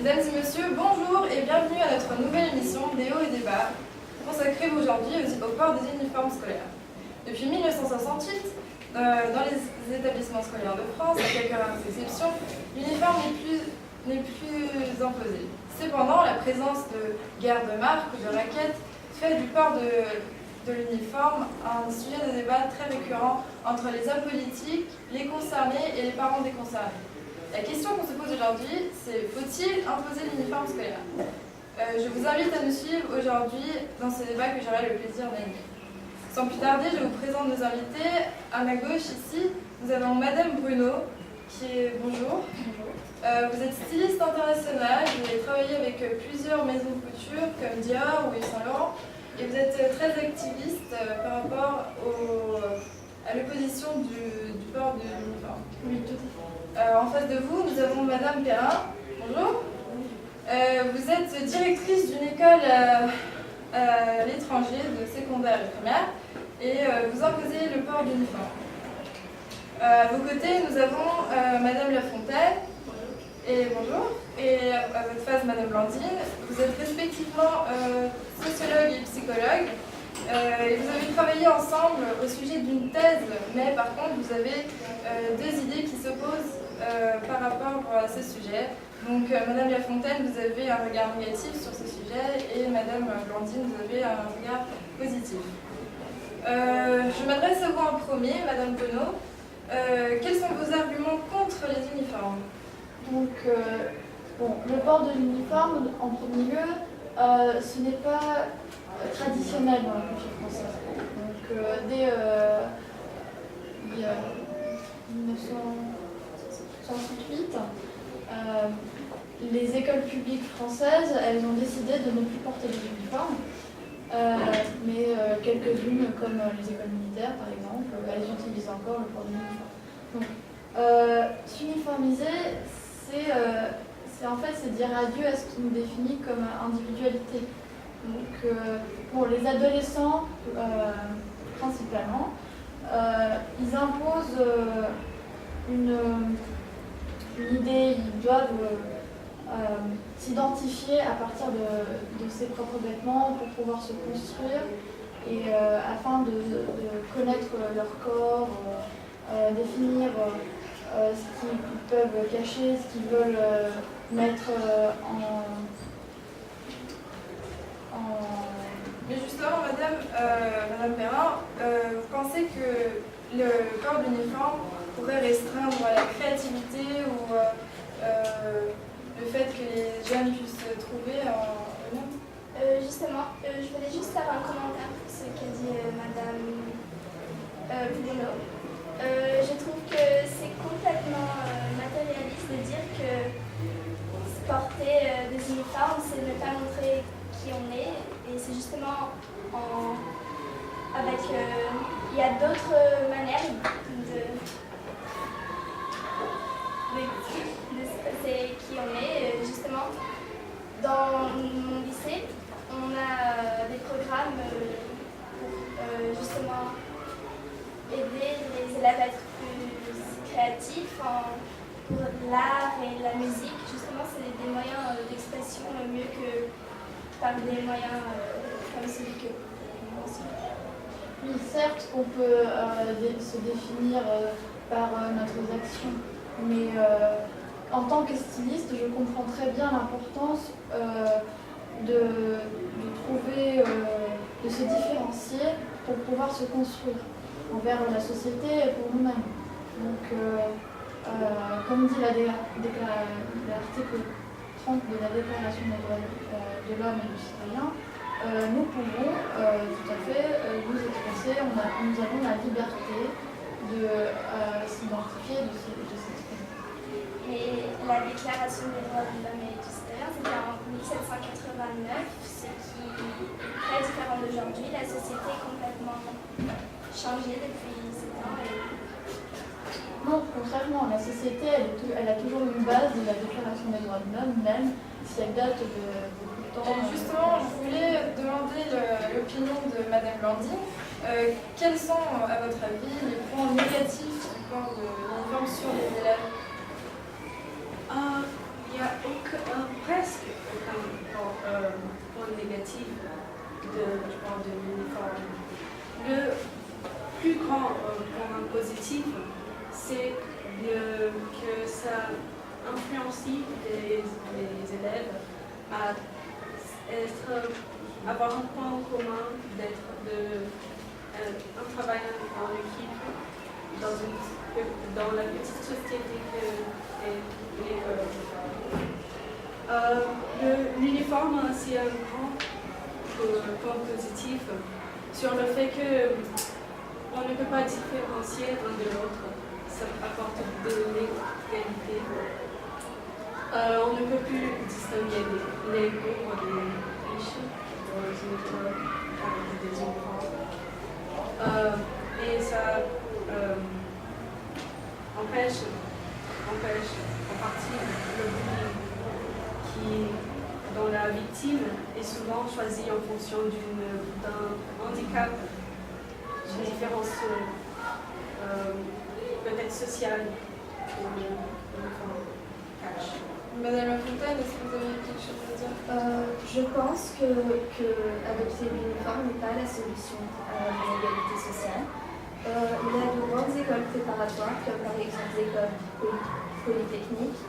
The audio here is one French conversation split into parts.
Mesdames et messieurs, bonjour et bienvenue à notre nouvelle émission Déo et débat, consacrée aujourd'hui au port des uniformes scolaires. Depuis 1968, dans les établissements scolaires de France, à quelques rares exceptions, l'uniforme n'est plus imposé. Cependant, la présence de guerres de marque ou de raquettes fait du port de l'uniforme un sujet de débat très récurrent entre les hommes politiques, les concernés et les parents des concernés. La question qu'on se pose aujourd'hui, c'est faut-il imposer l'uniforme scolaire? Je vous invite à nous suivre aujourd'hui dans ce débat que j'aurai le plaisir d'animer. Sans plus tarder, je vous présente nos invités. À ma gauche, ici, nous avons Madame Bruno, qui est... Bonjour. Vous êtes styliste internationale, vous avez travaillé avec plusieurs maisons de couture comme Dior ou Yves Saint Laurent, et vous êtes très activiste par rapport à l'opposition du port de l'uniforme. Oui, tout à fait. En face de vous, nous avons Madame Perrin. Bonjour. Vous êtes directrice d'une école à l'étranger, de secondaire et primaire, et vous imposez le port d'uniforme. À vos côtés, nous avons Madame Lafontaine. Bonjour. Et à votre face, Madame Blandine. Vous êtes respectivement sociologue et psychologue. Et vous avez travaillé ensemble au sujet d'une thèse, mais par contre, vous avez deux idées qui s'opposent par rapport à ce sujet. Donc, Madame Lafontaine, vous avez un regard négatif sur ce sujet, et Madame Blandine, vous avez un regard positif. Je m'adresse à vous en premier, Madame Bruno. Quels sont vos arguments contre les uniformes? Donc, le port de l'uniforme, en premier lieu, ce n'est pas traditionnel dans la culture française. Donc, dès 1968, les écoles publiques françaises, elles ont décidé de ne plus porter les uniformes, mais quelques-unes, comme les écoles militaires par exemple, elles utilisent encore le port de l'uniforme. Donc, s'uniformiser, c'est dire adieu à ce qui nous définit comme individualité. Donc, pour les adolescents, principalement, ils imposent une idée, ils doivent s'identifier à partir de ses propres vêtements pour pouvoir se construire et afin de connaître leur corps, définir ce qu'ils peuvent cacher, ce qu'ils veulent mettre en... Mais justement, Madame Perrin, vous pensez que le port d'uniforme pourrait restreindre la créativité ou le fait que les jeunes puissent se trouver en eux-mêmes? Justement, je voulais juste faire un commentaire sur ce qu'a dit Madame Bruno. Je trouve que c'est complètement matérialiste de dire que porter des uniformes, c'est ne pas montrer qui on est, et c'est justement il y a d'autres manières d'expresser qui on est. Justement, dans mon lycée, on a des programmes pour justement aider les élèves à être plus créatifs pour l'art et la musique. Justement, c'est des moyens d'expression mieux que par des moyens comme celui que vous mentionnez. Oui, certes, on peut se définir par notre action, mais en tant que styliste, je comprends très bien l'importance de trouver, de se différencier pour pouvoir se construire envers la société et pour nous-mêmes. Donc, comme dit l'article 30 de la Déclaration des droits de l'homme et du citoyen, nous pouvons tout à fait nous expresser, nous avons la liberté de s'identifier, de s'exprimer. Et la Déclaration des droits de l'homme et du citoyen, c'était en 1789, ce qui est très différent d'aujourd'hui. La société est complètement changée depuis ce temps. Non, contrairement, la société, elle a toujours une base de la Déclaration des droits de l'homme, même si elle date de beaucoup de temps. Justement, je voulais demander l'opinion de Madame Blandine. Quels sont, à votre avis, les points négatifs du port de l'uniforme sur les élèves? Il y a de l'uniforme. Le plus grand point positif, c'est que ça influence les élèves à avoir un point en commun, un travail en équipe dans la petite société qu'est l'école. L'uniforme a aussi un grand point positif sur le fait qu'on ne peut pas différencier l'un de l'autre. Ça apporte de l'égalité. On ne peut plus distinguer les pauvres des riches dans une école avec des enfants. Et ça empêche en partie le bullying qui, dont la victime est souvent choisie en fonction d'un handicap, d'une différence peut-être sociale ou cash. Madame Lafontaine, est-ce que vous avez quelque chose à dire? Je pense que adopter l'uniforme n'est pas la solution à l'inégalité sociale. Il y a de grandes écoles préparatoires, comme par exemple l'école polytechnique,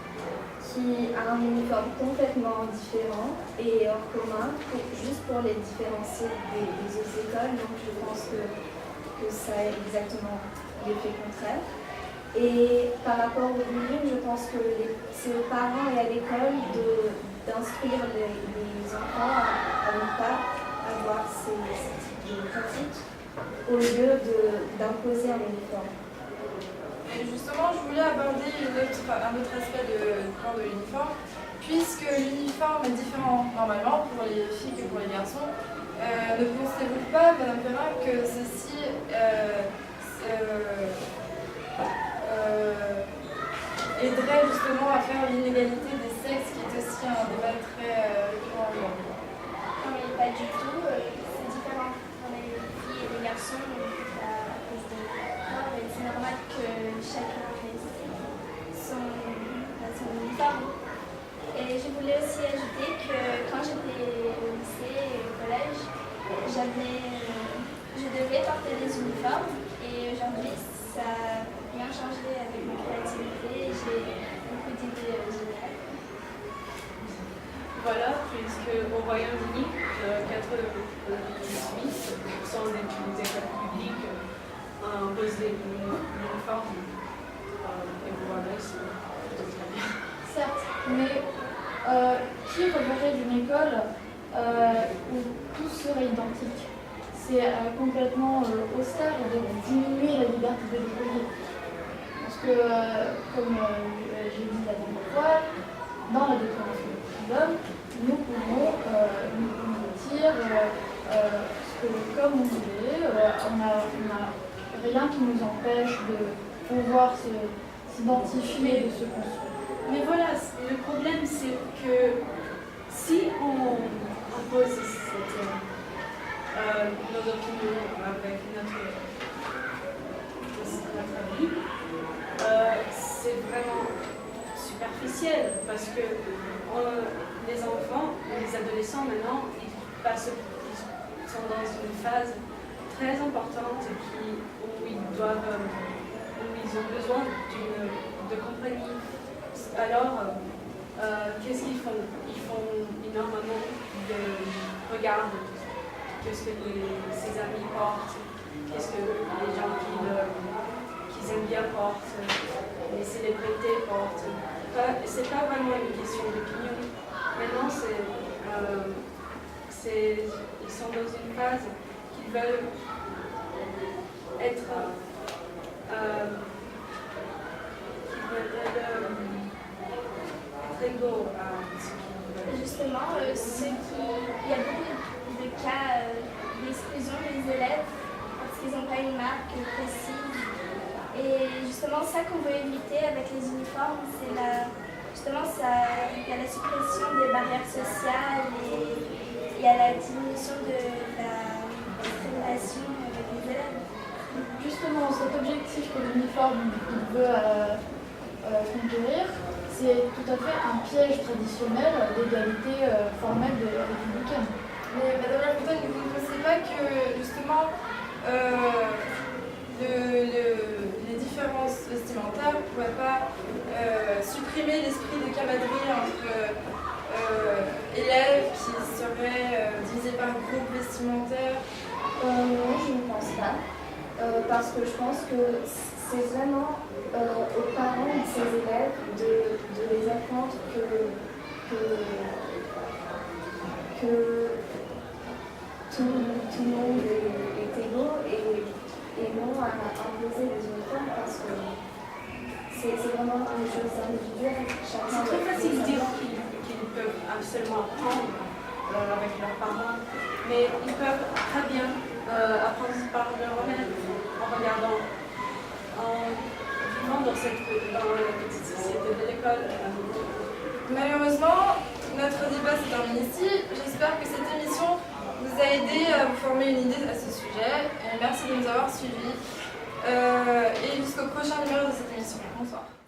qui a un uniforme complètement différent et hors commun, juste pour les différencier des autres écoles. Donc je pense que ça a exactement l'effet contraire. Et par rapport au bullying, je pense que c'est aux parents et à l'école d'instruire les enfants à ne pas avoir ces types de pratiques au lieu d'imposer un uniforme. Et justement, je voulais aborder un autre aspect du corps de l'uniforme, puisque l'uniforme est différent normalement pour les filles que pour les garçons. Ne pensez-vous pas, Madame Perrin, que ceci aiderait justement à faire l'inégalité des sexes, qui est aussi un débat très récurrent aujourd'hui? Non, mais pas du tout. C'est différent pour les filles et les garçons à cause de corps. Et c'est normal que chacun ait son uniforme. Et je voulais aussi ajouter que quand j'étais au lycée et au collège, je devais porter des uniformes. Et aujourd'hui, ça n'a rien changé avec ma créativité. J'ai beaucoup d'idées géniales. Voilà, puisqu'au Royaume-Uni, 98% des écoles publiques imposent l'uniforme. Et voilà, c'est plutôt très bien. Certes, mais qui rêverait d'une école où tout serait identique? C'est complètement austère de diminuer la liberté de l'écolier. Parce que, comme j'ai dit la dernière fois, dans la déclaration des droits de l'homme, nous pouvons dire comme on voulait, on n'a rien qui nous empêche de pouvoir s'identifier et de se construire. Mais voilà, le problème c'est que si on impose nos opinions avec notre avis, c'est vraiment superficiel parce que les enfants, les adolescents maintenant, ils sont dans une phase très importante où ils ont besoin de compagnie. Alors, qu'est-ce qu'ils font? Ils font énormément de regards. Qu'est-ce que ses amis portent? Qu'est-ce que les gens qu'ils aiment bien portent? Les célébrités portent? C'est pas vraiment une question d'opinion. Maintenant, ils sont dans une phase qu'ils veulent être égaux à ce qu'ils veulent. Justement, il y a beaucoup de cas d'exclusion des élèves parce qu'ils n'ont pas une marque précise. Et justement, ça qu'on veut éviter avec les uniformes, c'est il y a la suppression des barrières sociales et il y a la diminution de la discrimination avec les élèves. Justement, cet objectif que l'uniforme veut conquérir, c'est tout à fait un piège traditionnel d'égalité formelle républicaine. Mais Madame Lafontaine, vous ne pensez pas que justement les différences vestimentaires ne pourraient pas supprimer l'esprit de camaraderie entre élèves qui seraient divisés par groupe vestimentaire? Non, je ne pense pas. Parce que je pense que c'est vraiment aux parents de ces élèves de les apprendre que tout le monde est égaux et non à imposer des uniformes parce que c'est vraiment une chose individuelle. C'est très facile de dire qu'ils peuvent absolument apprendre avec leurs parents, mais ils peuvent très bien apprendre par eux-mêmes en regardant, en vivant dans la petite société de l'école. Malheureusement, notre débat se termine ici. J'espère que cette émission vous a aidé à vous former une idée à ce sujet. Et merci de nous avoir suivis. Et jusqu'au prochain numéro de cette émission. Bonsoir.